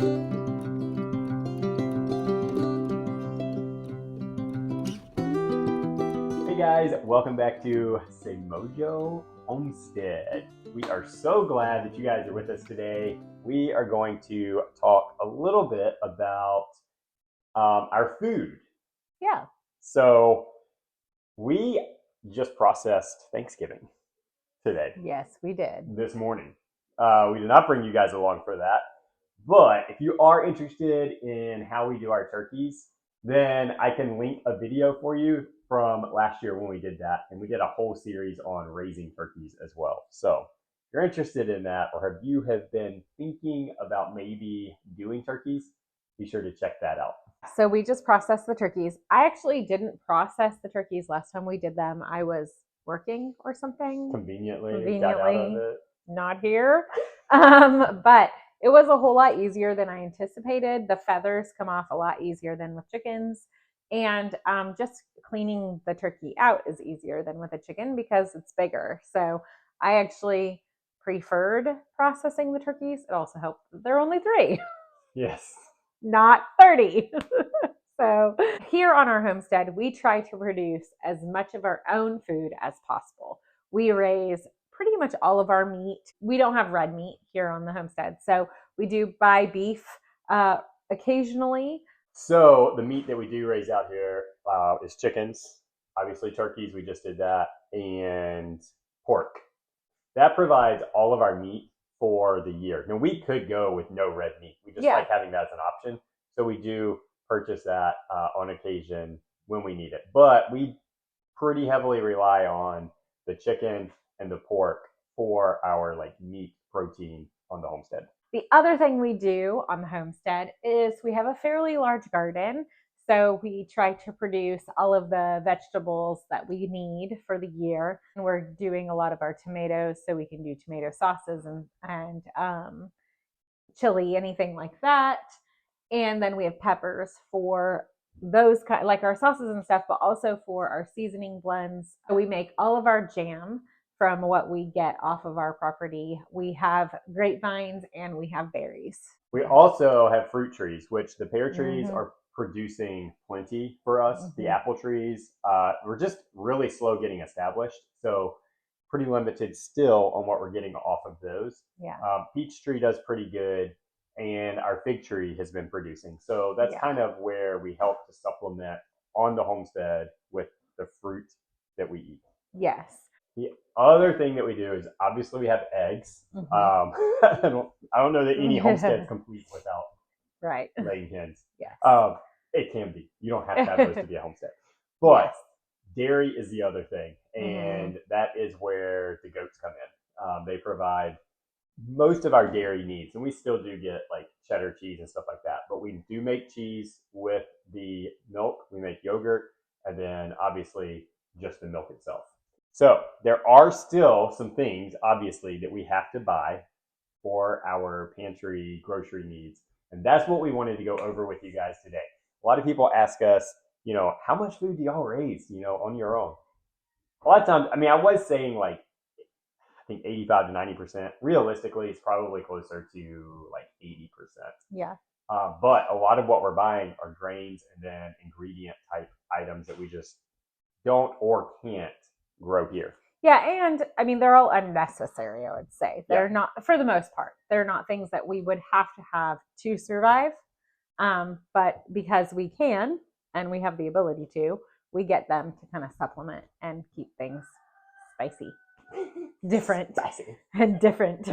Hey guys, welcome back to Semojo Homestead. We are so glad that you guys are with us today. We are going to talk a little bit about our food. Yeah. So we just processed Thanksgiving today, Yes, we did. this morning. We did not bring you guys along for that, but if you are interested in how we do our turkeys, then I can link a video for you from last year when we did that, and we did a whole series on raising turkeys as well. So if you're interested in that, or if you have been thinking about maybe doing turkeys, be sure to check that out. So we just processed the turkeys. I actually didn't process the turkeys last time we did them. I was working or something. Conveniently got out of it. Not here. But it was a whole lot easier than I anticipated. The feathers come off a lot easier than with chickens. And just cleaning the turkey out is easier than with a chicken because it's bigger. So I actually preferred processing the turkeys. It also helped that there are only 3. Yes. Not 30. So here on our homestead, we try to produce as much of our own food as possible. We raise pretty much all of our meat. We don't have red meat here on the homestead, so we do buy beef occasionally. So the meat that we do raise out here is chickens, obviously turkeys, we just did that, and pork. That provides all of our meat for the year. Now we could go with no red meat. We just like having that as an option. So we do purchase that on occasion when we need it. But we pretty heavily rely on the chicken and the pork for our meat protein on the homestead. The other thing we do on the homestead is we have a fairly large garden. So we try to produce all of the vegetables that we need for the year. And we're doing a lot of our tomatoes, so we can do tomato sauces and chili, anything like that. And then we have peppers for those like our sauces and stuff, but also for our seasoning blends. We make all of our jam from what we get off of our property. We have grapevines and we have berries. We also have fruit trees, which the pear trees are producing plenty for us. The apple trees, we're just really slow getting established. So pretty limited still on what we're getting off of those. Yeah. Peach tree does pretty good, and our fig tree has been producing. So that's kind of where we help to supplement on the homestead with the fruit that we eat. Yes. The other thing that we do is obviously we have eggs. I don't know that any homestead's complete without laying hens. Yes. It can be. You don't have to have those to be a homestead. But dairy is the other thing, and that is where the goats come in. They provide most of our dairy needs, and we still do get like cheddar cheese and stuff like that. But we do make cheese with the milk. We make yogurt, and then obviously just the milk itself. So there are still some things, obviously, that we have to buy for our pantry grocery needs. And that's what we wanted to go over with you guys today. A lot of people ask us, how much food do y'all raise, on your own? A lot of times, I was saying I think 85 to 90%. Realistically, it's probably closer to 80%. Yeah. But a lot of what we're buying are grains and then ingredient type items that we just don't or can't grow here. Yeah, and they're all unnecessary, I would say. They're not, for the most part, they're not things that we would have to survive. But because we can and we have the ability to, we get them to kind of supplement and keep things spicy. Different. Spicy. And different.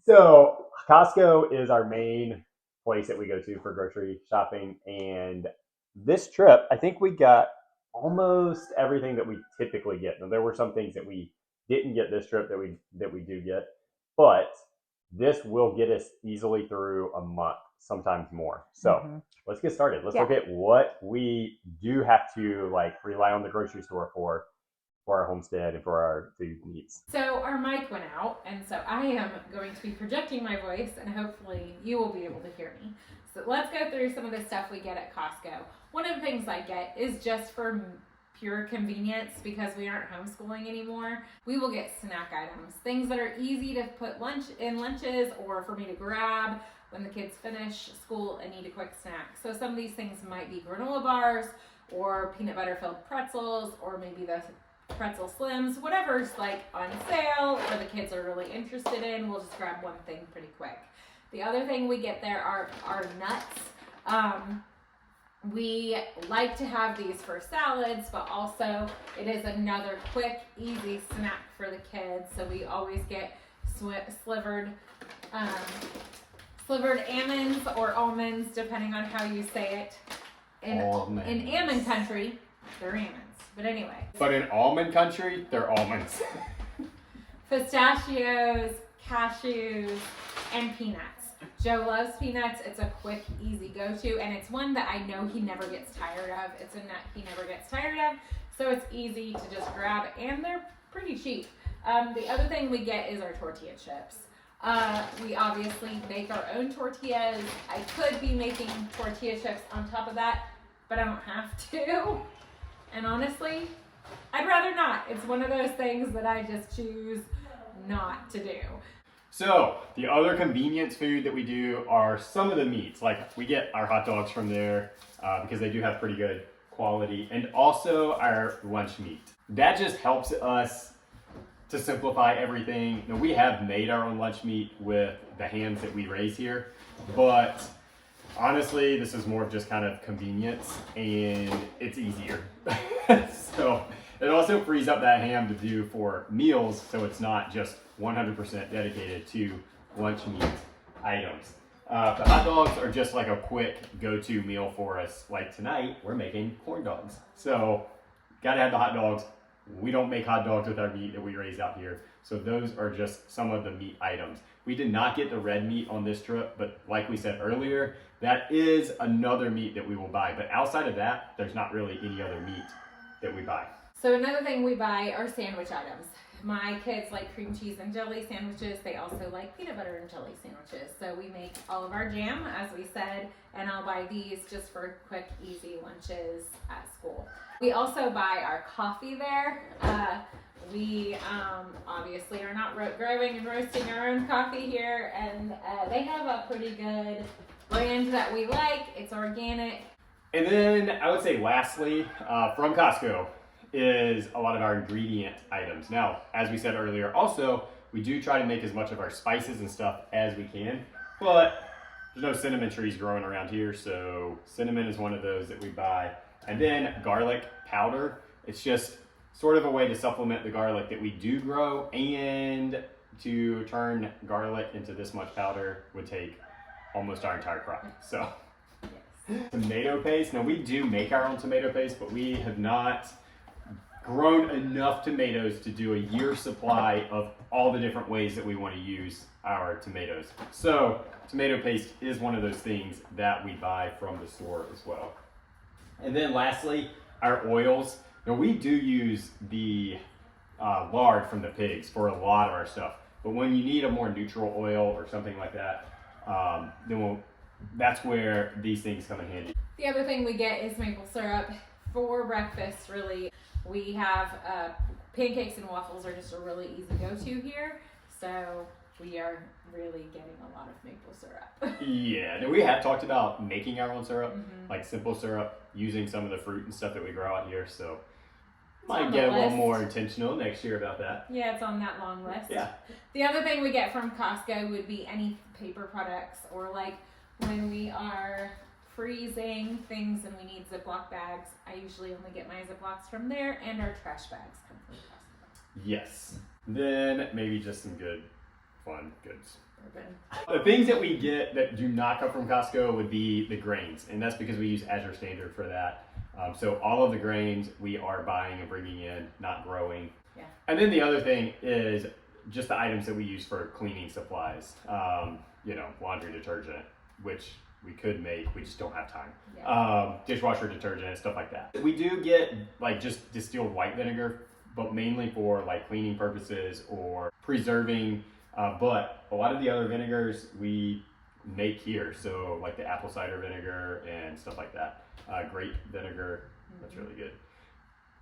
So Costco is our main place that we go to for grocery shopping. And this trip, I think we got almost everything that we typically get. Now there were some things that we didn't get this trip that we do get, but this will get us easily through a month, sometimes more. So let's get started. Let's look at what we do have to rely on the grocery store for our homestead and for our food needs. So our mic went out, and so I am going to be projecting my voice, and hopefully you will be able to hear me. So let's go through some of the stuff we get at Costco. One of the things I get is just for pure convenience, because we aren't homeschooling anymore. We will get snack items, things that are easy to put lunches or for me to grab. when the kids finish school and need a quick snack. So some of these things might be granola bars or peanut butter filled pretzels, or maybe the pretzel slims, whatever's like on sale or the kids are really interested in. We'll just grab one thing pretty quick. The other thing we get there are nuts. We like to have these for salads, but also it is another quick, easy snack for the kids. So we always get slivered almonds or almonds, depending on how you say it. In almond country, they're almonds. But anyway. But in almond country, they're almonds. Pistachios, cashews, and peanuts. Joe loves peanuts. It's a quick, easy go-to, and it's one that I know he never gets tired of. It's a nut he never gets tired of, so it's easy to just grab, and they're pretty cheap. The other thing we get is our tortilla chips. We obviously make our own tortillas. I could be making tortilla chips on top of that, but I don't have to. And honestly, I'd rather not. It's one of those things that I just choose not to do. So the other convenience food that we do are some of the meats. Like we get our hot dogs from there because they do have pretty good quality, and also our lunch meat. That just helps us to simplify everything. Now, we have made our own lunch meat with the hams that we raise here, but honestly, this is more of just kind of convenience, and it's easier. So it also frees up that ham to do for meals, so it's not just 100% dedicated to lunch meat items. The hot dogs are just like a quick go-to meal for us. Like tonight, we're making corn dogs. So gotta have the hot dogs. We don't make hot dogs with our meat that we raise out here. So those are just some of the meat items. We did not get the red meat on this trip, but like we said earlier, that is another meat that we will buy. But outside of that, there's not really any other meat that we buy. So another thing we buy are sandwich items. My kids like cream cheese and jelly sandwiches. They also like peanut butter and jelly sandwiches. So we make all of our jam, as we said, and I'll buy these just for quick, easy lunches at school. We also buy our coffee there. We obviously are not growing and roasting our own coffee here, and they have a pretty good brand that we like. It's organic. And then I would say lastly, from Costco, is a lot of our ingredient items. Now, as we said earlier, also, we do try to make as much of our spices and stuff as we can, but there's no cinnamon trees growing around here, so cinnamon is one of those that we buy. And then garlic powder, it's just sort of a way to supplement the garlic that we do grow, and to turn garlic into this much powder would take almost our entire crop. So, tomato paste. Now, we do make our own tomato paste, but we have not grown enough tomatoes to do a year's supply of all the different ways that we want to use our tomatoes. So tomato paste is one of those things that we buy from the store as well. And then lastly, our oils. Now we do use the lard from the pigs for a lot of our stuff, but when you need a more neutral oil or something like that, that's where these things come in handy. The other thing we get is maple syrup for breakfast, really. We have pancakes and waffles are just a really easy go-to here, so we are really getting a lot of maple syrup. Yeah, and we have talked about making our own syrup, like simple syrup, using some of the fruit and stuff that we grow out here, so might get a little more intentional next year about that. Yeah, it's on that long list. Yeah. The other thing we get from Costco would be any paper products, or like when we are freezing things and we need Ziploc bags, I usually only get my Ziplocs from there, and our trash bags come from Costco. Yes. Then maybe just some good, fun goods. Bourbon. The things that we get that do not come from Costco would be the grains, and that's because we use Azure Standard for that. So all of the grains we are buying and bringing in, not growing. Yeah. And then the other thing is just the items that we use for cleaning supplies. Laundry detergent, which we could make, we just don't have time. Yeah. Dishwasher detergent, stuff like that. We do get like just distilled white vinegar, but mainly for like cleaning purposes or preserving. But a lot of the other vinegars we make here. So like the apple cider vinegar and stuff like that. Grape vinegar, that's really good.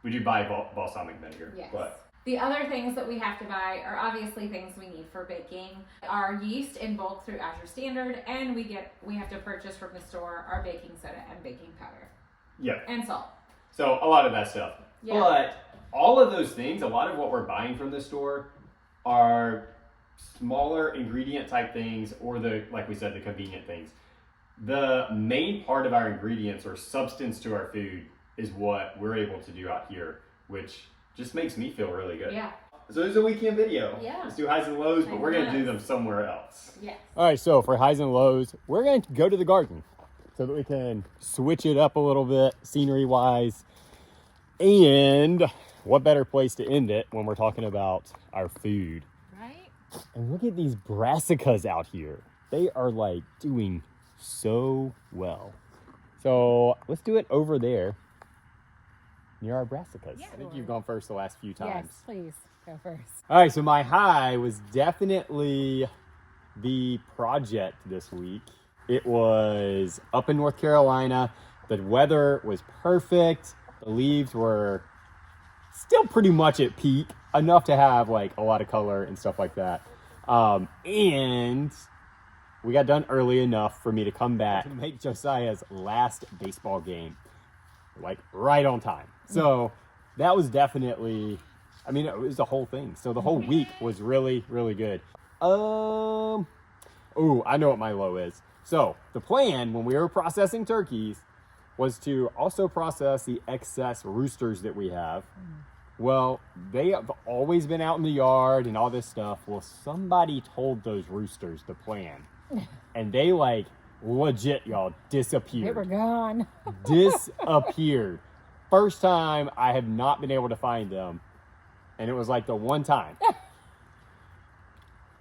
We do buy balsamic vinegar, yes. But The other things that we have to buy are obviously things we need for baking. Our yeast in bulk through Azure Standard, and we have to purchase from the store our baking soda and baking powder. Yep. And salt. So a lot of that stuff. Yeah. But all of those things, a lot of what we're buying from the store are smaller ingredient type things, or like we said, the convenient things. The main part of our ingredients or substance to our food is what we're able to do out here, which just makes me feel really good. Yeah. So this is a weekend video. Yeah. Let's do highs and lows, but we're going to do Nice. them somewhere else. Yes. All right, so for highs and lows, we're going to go to the garden so that we can switch it up a little bit scenery-wise. And what better place to end it when we're talking about our food. Right? And look at these brassicas out here. They are like doing so well. So let's do it over there near our brassicas. Yeah. I think you've gone first the last few times. Yes, please go first. All right, so my high was definitely the project this week. It was up in North Carolina. The weather was perfect. The leaves were still pretty much at peak, enough to have like a lot of color and stuff like that. And we got done early enough for me to come back and make Josiah's last baseball game, like right on time. So that was definitely, I mean, it was the whole thing. So the whole week was really, really good. Oh, I know what my low is. So the plan when we were processing turkeys was to also process the excess roosters that we have. Well, they have always been out in the yard and all this stuff. Well, somebody told those roosters the plan. And they like legit, y'all, disappeared. They were gone. Disappeared. First time I have not been able to find them. And it was like the one time.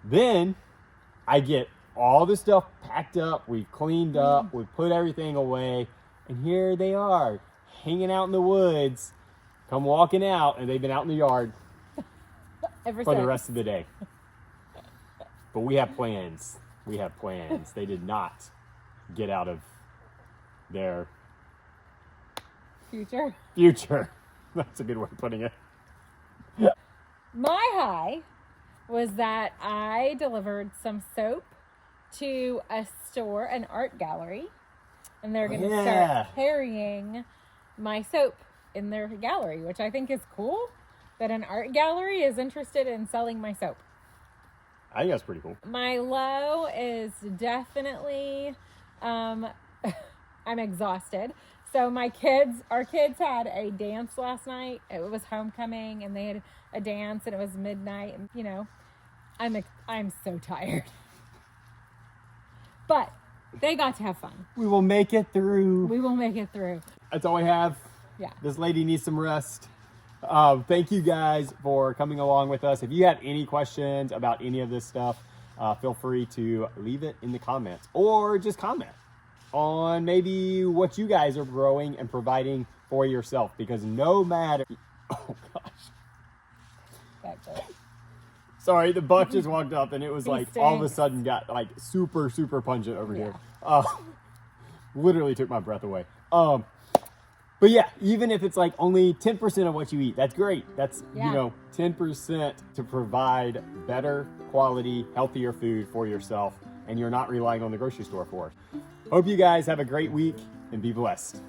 Then I get all the stuff packed up. We've cleaned up. We've put everything away. And here they are, hanging out in the woods. Come walking out, and they've been out in the yard for the rest of the day. But we have plans. We have plans. They did not get out of their Future. That's a good way of putting it. My high was that I delivered some soap to a store, an art gallery, and they're going to start carrying my soap in their gallery, which I think is cool that an art gallery is interested in selling my soap. I think that's pretty cool. My low is definitely, I'm exhausted. So our kids had a dance last night. It was homecoming and they had a dance and it was midnight. And, you know, I'm so tired. But they got to have fun. We will make it through. We will make it through. That's all we have. Yeah. This lady needs some rest. Thank you guys for coming along with us. If you have any questions about any of this stuff, feel free to leave it in the comments or just comment on maybe what you guys are growing and providing for yourself, because no matter, oh gosh. Sorry, the buck just walked up and it was like all of a sudden got like super, super pungent over here. Literally took my breath away. But yeah, even if it's like only 10% of what you eat, that's great. That's, you know, 10% to provide better quality, healthier food for yourself, and you're not relying on the grocery store for it. Hope you guys have a great week and be blessed.